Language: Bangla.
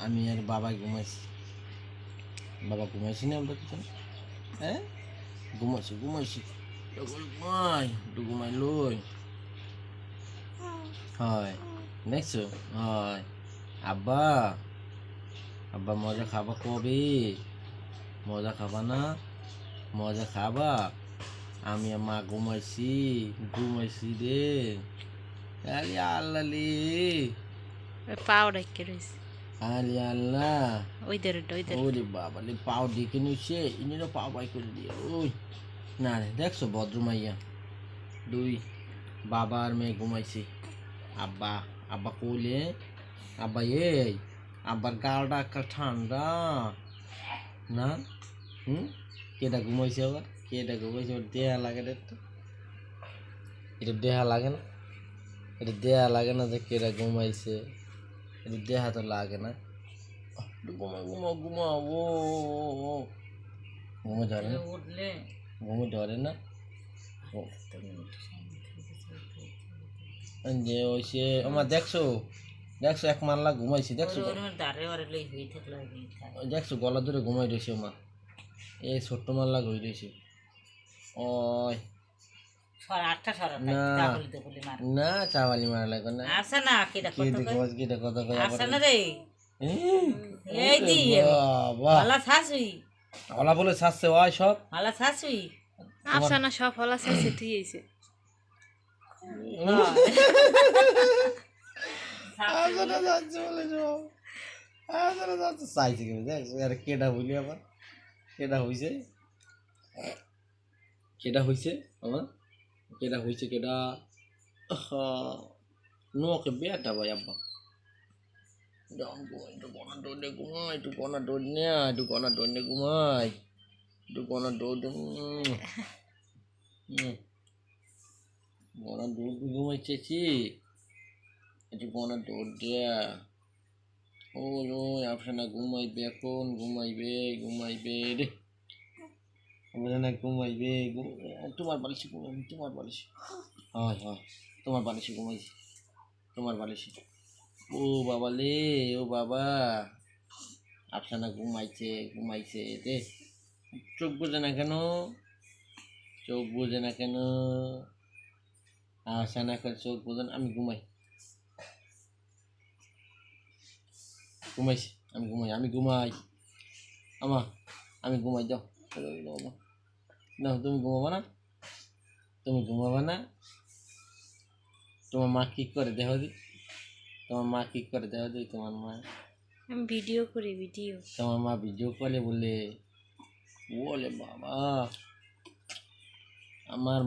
আমি আর বাবা ঘুমাইছি। বাবা ঘুমাইছি না আমরা কিছু? হ্যাঁ, ঘুমাইছি ঘুমাইছি। যখন ঘুমাই একটু ঘুমাই লই। হয় দেখছো? হয় আব্বা, আব্বা মজা খাবা কবে? মজা খাবা না? মজা খাবা? আমি আর মা ঘুমাইছি, ঘুমাইছি রে। আরে আল্লাহ রে, পাও রেখে রয়েছে আরে আল্লাহ। ওই ধরে ওরে বাবা রে, পাও দেখে নিচ্ছে ইনিরও পাও বাই করে দিয়ে। ওই না রে, দেখছো ভদ্রমাইয়া দুই বাবা আর মেয়ে ঘুমাইছে। আব্বা, আব্বা কইলে আব্বা এই আব্বার গালটা একটা ঠান্ডা না। হুম, কেটা ঘুমাইছে আবার? কেটা ঘুমাইছে? ওর দেহা লাগে না তো, এটা দেহা লাগে না, এটা দেহা লাগে না যে কেটা ঘুমাইছে, এটা দেহা তো লাগে না। ঘুমাও ঘুমাও ঘুমাও। ও ঘুমো ধরে না, ঘুমো ধরে না। যে ওই সে আমার দেখছো, দেখছো এক মাল্লা ঘুমাইছি, দেখছো দেখছো গলা ধরে ঘুমাই রয়েছে মা। এই ছোট্ট মাল্লা ঘুই রয়েছে। ওই না না, চাওয়ালি মারা লাগবে না। কেটা কথা কয় হলা বলে ছাড়ছে ওই সব। আফসানা সব হলা চাইছে তুই এসে চাইছে কেটা বলি আবার কেটা হইছে, কেটা হইছে আমার, কেটা হইছে কেটা নোকে বেটা ভাই আব্বা। একটু গনা দৌড়ে ঘুমাই, একটু গনা দৌড় নে, একটু গনা দৌড়ে ঘুমাই, একটু গনা দৌড় গনা দৌড় ঘুমাই চেয়েছি, একটু গনা দৌড় দেয়া। ওই ওই আপনারা ঘুমাইবে, এখন ঘুমাইবে ঘুমাইবে রে, আপনারা ঘুমাইবে। তোমার বালিশে ঘুমাইবে, তোমার বালিশে। হয় হয়, তোমার বালিশে ঘুমাইছি, তোমার বালিশে। ও বাবা লে, ও বাবা, আপনারা ঘুমাইছে ঘুমাইছে রে। চোখ বোঝে না কেন? চোখ বোঝে না কেন? আসানা করে চোখ বোঝেন। আমি ঘুমাই, ঘুমাইছি, আমি ঘুমাই, আমি ঘুমাই আমা, আমি ঘুমাই। যাও না, তুমি ঘুমাবা না, তুমি ঘুমাবা না। তোমার মা কি করে দেখো দি, তোমার মা কি করে দেখো দি, তোমার মা। আমি ভিডিও করি ভিডিও তোমার মা ভিডিও কলে বলে, বলে বাবা আমার